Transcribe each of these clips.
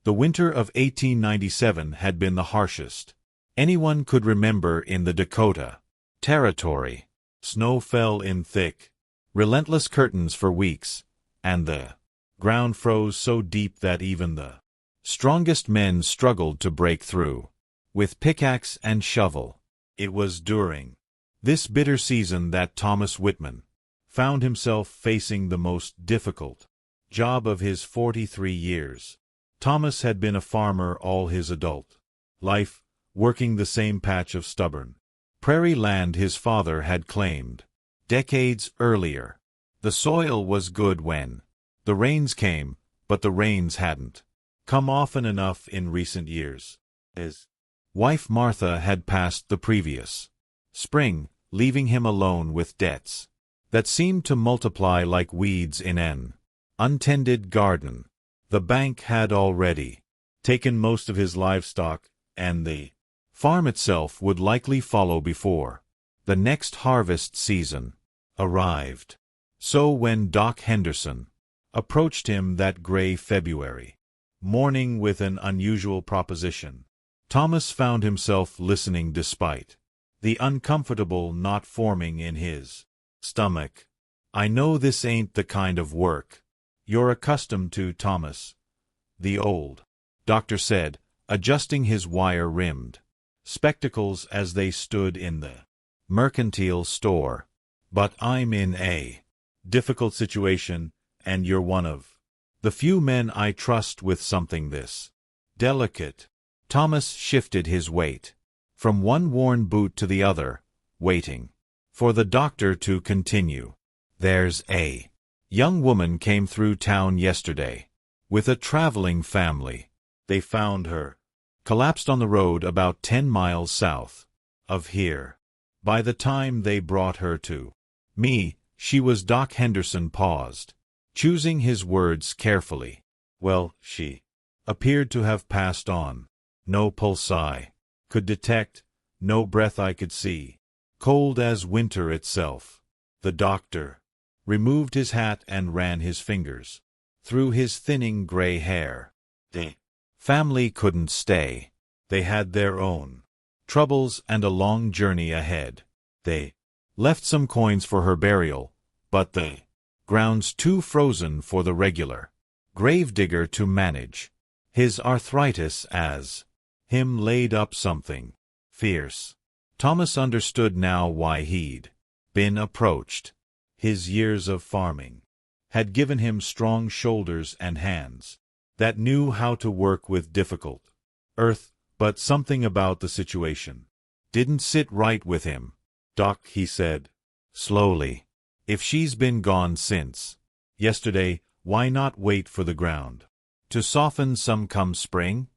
The winter of 1897 had been the harshest anyone could remember in the Dakota Territory. Snow fell in thick, relentless curtains for weeks, and the ground froze so deep that even the strongest men struggled to break through. With pickaxe and shovel, it was during this bitter season that Thomas Whitman found himself facing the most difficult job of his 43 years. Thomas had been a farmer all his adult life, working the same patch of stubborn prairie land his father had claimed decades earlier. The soil was good when the rains came, but the rains hadn't come often enough in recent years. His wife Martha had passed the previous spring, leaving him alone with debts that seemed to multiply like weeds in an untended garden. The bank had already taken most of his livestock, and the farm itself would likely follow before the next harvest season arrived. So when Doc Henderson approached him that gray February morning with an unusual proposition, Thomas found himself listening despite the uncomfortable knot forming in his stomach. "I know this ain't the kind of work you're accustomed to, Thomas," the old doctor said, adjusting his wire-rimmed spectacles as they stood in the mercantile store. "But I'm in a difficult situation, and you're one of the few men I trust with something this delicate." Thomas shifted his weight from one worn boot to the other, waiting for the doctor to continue. "There's a young woman came through town yesterday with a traveling family. They found her collapsed on the road about 10 miles south of here. By the time they brought her to me, she was..." Doc Henderson paused, choosing his words carefully. "Well, she appeared to have passed on. No pulse I could detect, no breath I could see. Cold as winter itself." The doctor removed his hat and ran his fingers through his thinning gray hair. "The family couldn't stay. They had their own troubles and a long journey ahead. They left some coins for her burial, but the ground's too frozen for the regular gravedigger to manage. His arthritis as him laid up something fierce." Thomas understood now why he'd been approached. His years of farming had given him strong shoulders and hands that knew how to work with difficult earth, but something about the situation didn't sit right with him. "Doc," he said slowly, "if she's been gone since yesterday, why not wait for the ground to soften some come spring?"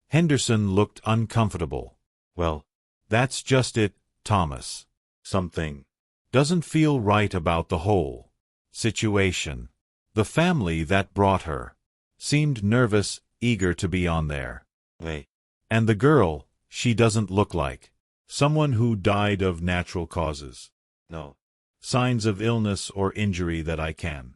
Henderson looked uncomfortable. "Well, that's just it, Thomas. Something doesn't feel right about the whole situation. The family that brought her seemed nervous, eager to be on their way. And the girl, she doesn't look like someone who died of natural causes. No signs of illness or injury that I can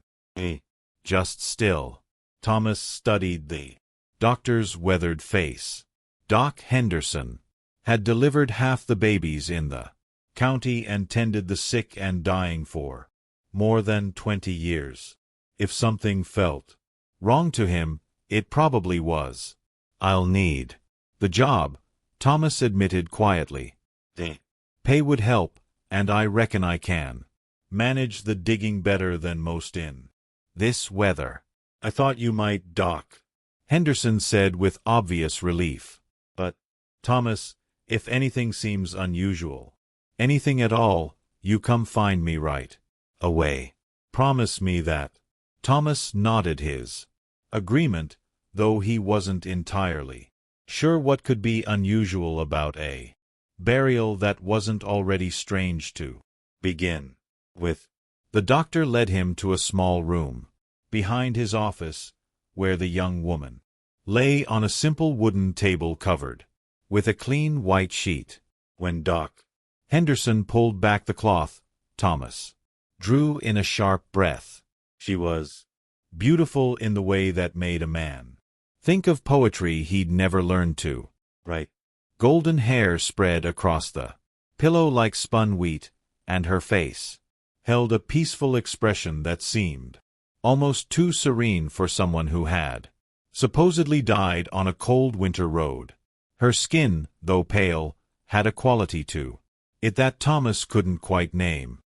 just still." Thomas studied the doctor's weathered face. Doc Henderson had delivered half the babies in the county and tended the sick and dying for more than 20 years. If something felt wrong to him, it probably was. "I'll need the job," Thomas admitted quietly. "The pay would help, and I reckon I can manage the digging better than most in this weather." "I thought you might, Doc," Henderson said with obvious relief. "But, Thomas, if anything seems unusual, anything at all, you come find me right away. Promise me that." Thomas nodded his agreement, though he wasn't entirely sure what could be unusual about a burial that wasn't already strange to begin with. The doctor led him to a small room behind his office, where the young woman lay on a simple wooden table covered with a clean white sheet. When Doc Henderson pulled back the cloth, Thomas drew in a sharp breath. She was beautiful in the way that made a man Think of poetry he'd never learned to write. Golden hair spread across the pillow like spun wheat, and her face held a peaceful expression that seemed almost too serene for someone who had supposedly died on a cold winter road. Her skin, though pale, had a quality to it that Thomas couldn't quite name.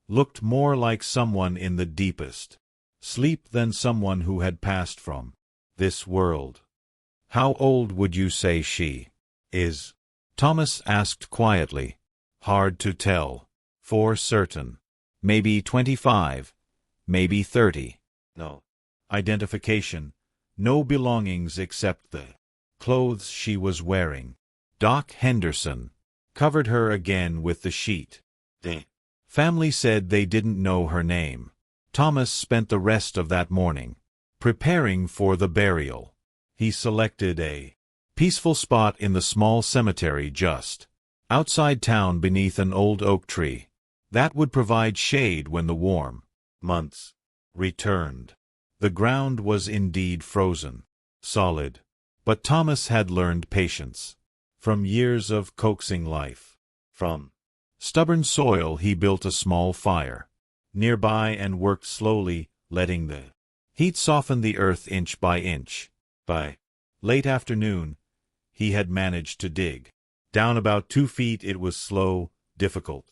Looked more like someone in the deepest sleep than someone who had passed from this world. How old would you say she is? Thomas asked quietly. Hard to tell. For certain. Maybe 25. Maybe 30. No identification. No belongings except the clothes she was wearing. Doc Henderson covered her again with the sheet. The family said they didn't know her name. Thomas spent the rest of that morning preparing for the burial. He selected a peaceful spot in the small cemetery just outside town beneath an old oak tree that would provide shade when the warm months returned. The ground was indeed frozen, solid, but Thomas had learned patience from years of coaxing life. From stubborn soil he built a small fire nearby and worked slowly, letting the heat soften the earth inch by inch. By late afternoon, he had managed to dig down about 2 feet. It was slow, difficult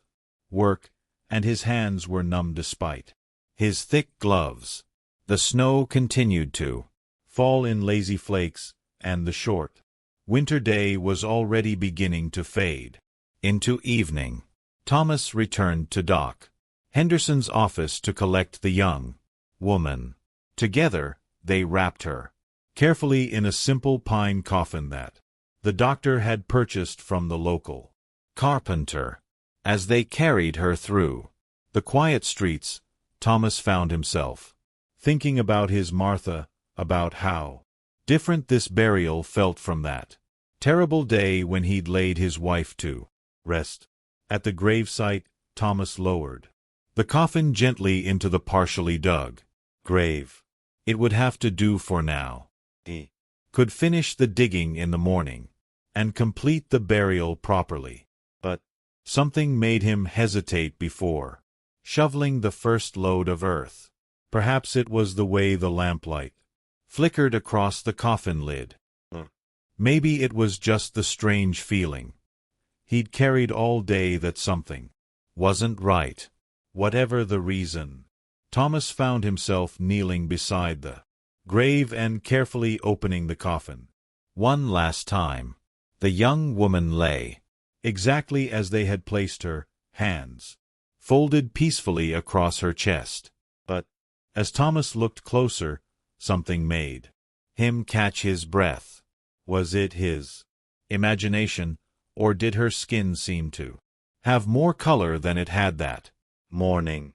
work, and his hands were numb despite his thick gloves. The snow continued to fall in lazy flakes, and the short winter day was already beginning to fade into evening. Thomas returned to Doc Henderson's office to collect the young woman. Together, they wrapped her carefully in a simple pine coffin that the doctor had purchased from the local carpenter. As they carried her through the quiet streets, Thomas found himself thinking about his Martha, about how different this burial felt from that terrible day when he'd laid his wife to rest. At the gravesite, Thomas lowered the coffin gently into the partially dug grave. It would have to do for now. He could finish the digging in the morning and complete the burial properly. But something made him hesitate before shoveling the first load of earth. Perhaps it was the way the lamplight flickered across the coffin lid. Maybe it was just the strange feeling he'd carried all day that something wasn't right. Whatever the reason, Thomas found himself kneeling beside the grave and carefully opening the coffin. One last time, the young woman lay exactly as they had placed her, hands folded peacefully across her chest. But as Thomas looked closer, something made him catch his breath. Was it his imagination, or did her skin seem to have more color than it had that morning?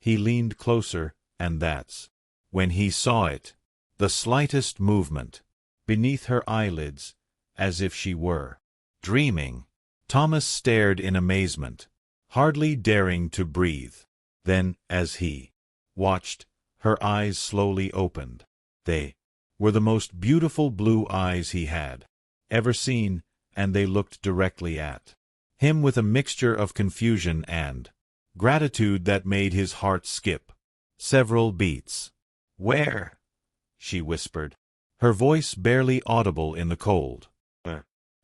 He leaned closer, and that's when he saw it. The slightest movement beneath her eyelids, as if she were dreaming. Thomas stared in amazement, hardly daring to breathe. Then, as he watched, her eyes slowly opened. They were the most beautiful blue eyes he had ever seen, and they looked directly at him with a mixture of confusion and gratitude that made his heart skip several beats. "Where?" she whispered, her voice barely audible in the cold.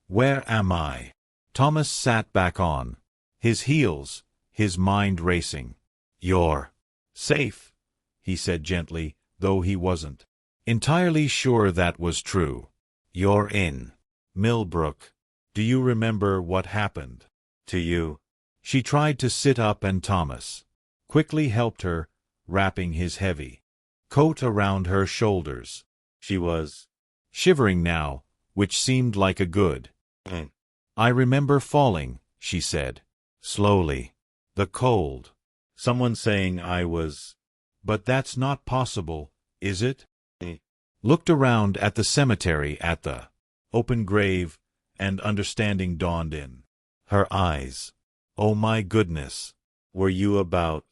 "Where am I?" Thomas sat back on his heels, his mind racing. "You're safe," he said gently, though he wasn't entirely sure that was true. "You're in Millbrook. Do you remember what happened to you?" She tried to sit up, and Thomas quickly helped her, wrapping his heavy coat around her shoulders. She was shivering now, which seemed like a good thing. "I remember falling," she said, slowly. "The cold. Someone saying I was. But that's not possible, is it?" He looked around at the cemetery, at the open grave, and understanding dawned in her eyes. "Oh my goodness. Were you about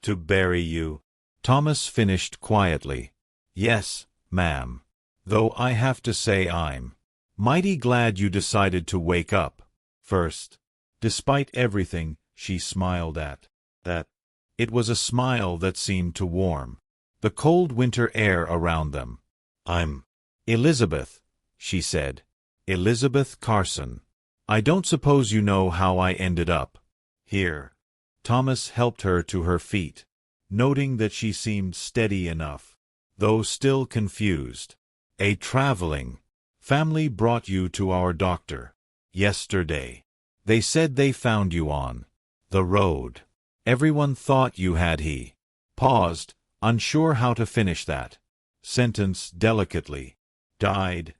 to bury you?" Thomas finished quietly. "Yes, ma'am. though I have to say I'm mighty glad you decided to wake up first. Despite everything, she smiled at that. It was a smile that seemed to warm the cold winter air around them. I'm Elizabeth, she said. Elizabeth Carson. I don't suppose you know how I ended up here. Thomas helped her to her feet, noting that she seemed steady enough, though still confused. A traveling family brought you to our doctor yesterday. They said they found you on the road. Everyone thought you had. He paused, unsure how to finish that sentence delicately. Died.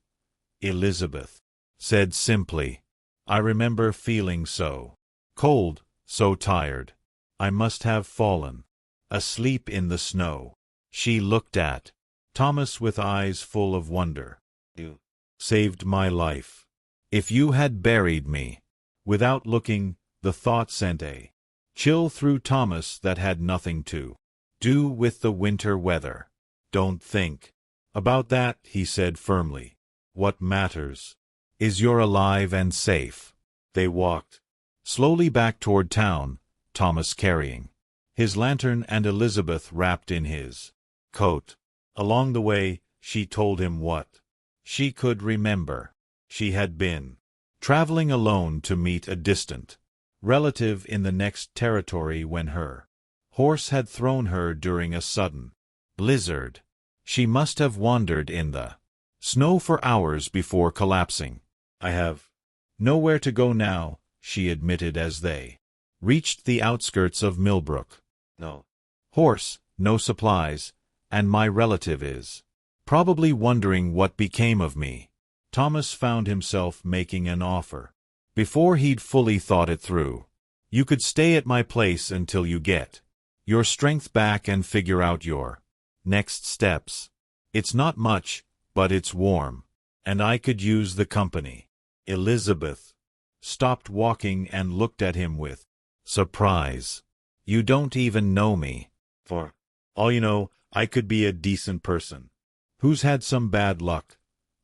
Elizabeth said simply. I remember feeling so cold, so tired. I must have fallen asleep in the snow. She looked at Thomas with eyes full of wonder. You saved my life. If you had buried me. Without looking, the thought sent a chill through Thomas that had nothing to do with the winter weather. Don't think about that, he said firmly. What matters is you're alive and safe. They walked slowly back toward town, Thomas carrying his lantern and Elizabeth wrapped in his coat. Along the way, she told him what she could remember. She had been traveling alone to meet a distant relative in the next territory when her horse had thrown her during a sudden blizzard. She must have wandered in the snow for hours before collapsing. I have nowhere to go now, she admitted as they reached the outskirts of Millbrook. No horse, no supplies, and my relative is probably wondering what became of me. Thomas found himself making an offer before he'd fully thought it through. You could stay at my place until you get your strength back and figure out your next steps. It's not much, but it's warm, and I could use the company. Elizabeth stopped walking and looked at him with surprise. You don't even know me. For all you know, I could be a decent person who's had some bad luck,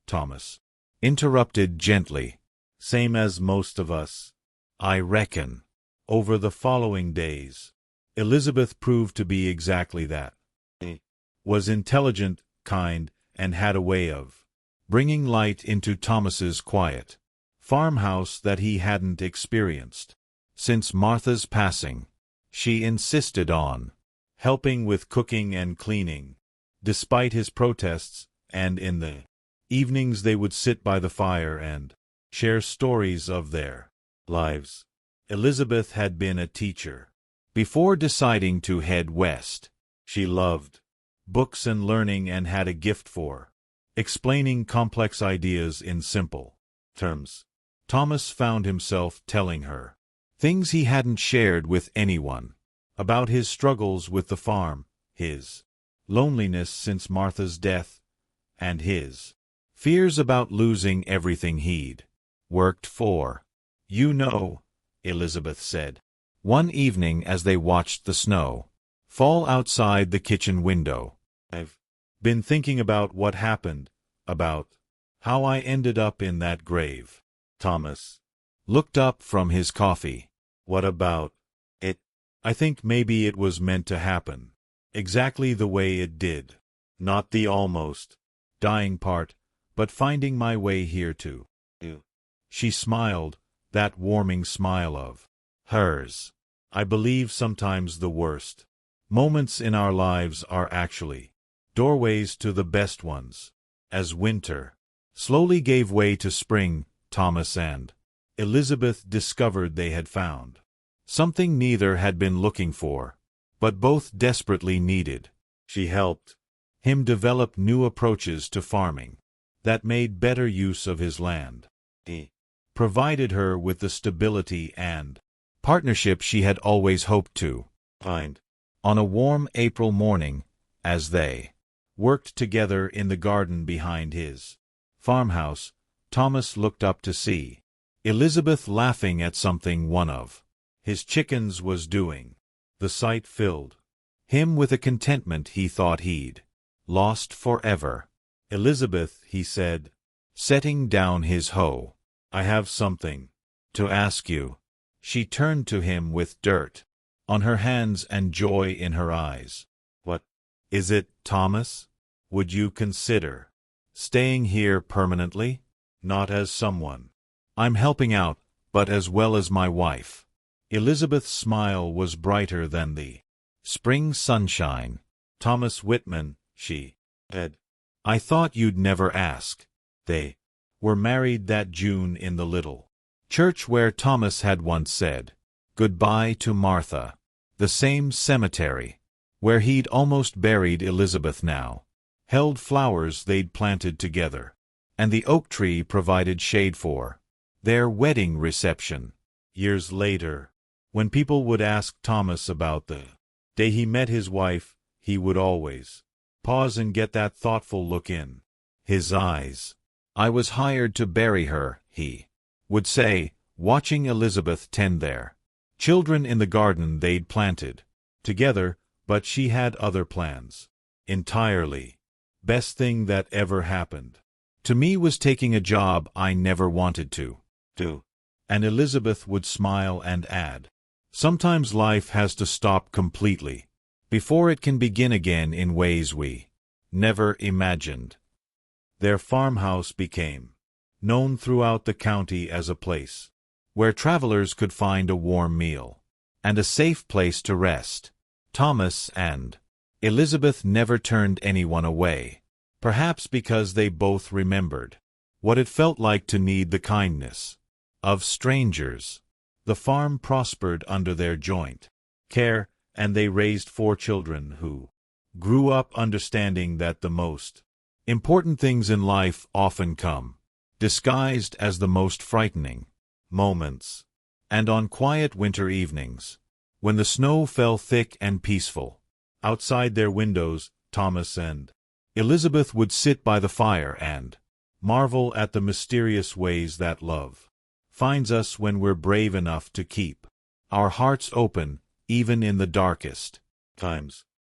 Thomas interrupted gently. Same as most of us, I reckon. Over the following days, Elizabeth proved to be exactly that. She was intelligent, kind, and had a way of bringing light into Thomas's quiet farmhouse that he hadn't experienced since Martha's passing. She insisted on helping with cooking and cleaning, despite his protests, and in the evenings they would sit by the fire and share stories of their lives. Elizabeth had been a teacher before deciding to head west. She loved books and learning and had a gift for explaining complex ideas in simple terms. Thomas found himself telling her things he hadn't shared with anyone about his struggles with the farm, his loneliness since Martha's death, and his fears about losing everything he'd worked for. You know, Elizabeth said, one evening as they watched the snow fall outside the kitchen window. I've been thinking about what happened, about how I ended up in that grave. Thomas looked up from his coffee. What about it? I think maybe it was meant to happen exactly the way it did. Not the almost dying part, but finding my way here to you. She smiled, that warming smile of hers. I believe sometimes the worst moments in our lives are actually doorways to the best ones. As winter slowly gave way to spring, Thomas and Elizabeth discovered they had found something neither had been looking for, but both desperately needed. She helped him develop new approaches to farming that made better use of his land. He provided her with the stability and partnership she had always hoped to find. On a warm April morning, as they worked together in the garden behind his farmhouse, Thomas looked up to see Elizabeth laughing at something one of his chickens was doing. The sight filled him with a contentment he thought he'd lost forever. Elizabeth, he said, setting down his hoe, I have something to ask you. She turned to him with dirt on her hands and joy in her eyes. What is it, Thomas? Would you consider staying here permanently? Not as someone I'm helping out, but as well as my wife. Elizabeth's smile was brighter than the spring sunshine. Thomas Whitman, she said. I thought you'd never ask. They were married that June in the little church where Thomas had once said goodbye to Martha. The same cemetery where he'd almost buried Elizabeth now held flowers they'd planted together, and the oak tree provided shade for their wedding reception. Years later, when people would ask Thomas about the day he met his wife, he would always pause and get that thoughtful look in his eyes. I was hired to bury her, he would say, watching Elizabeth tend their children in the garden they'd planted together, but she had other plans entirely. Best thing that ever happened to me was taking a job I never wanted to do. And Elizabeth would smile and add, sometimes life has to stop completely before it can begin again in ways we never imagined. Their farmhouse became known throughout the county as a place where travelers could find a warm meal and a safe place to rest. Thomas and Elizabeth never turned anyone away, perhaps because they both remembered what it felt like to need the kindness of strangers. The farm prospered under their joint care, and they raised 4 children who grew up understanding that the most important things in life often come disguised as the most frightening moments. And on quiet winter evenings, when the snow fell thick and peaceful outside their windows, Thomas and Elizabeth would sit by the fire and marvel at the mysterious ways that love finds us when we're brave enough to keep our hearts open, even in the darkest times.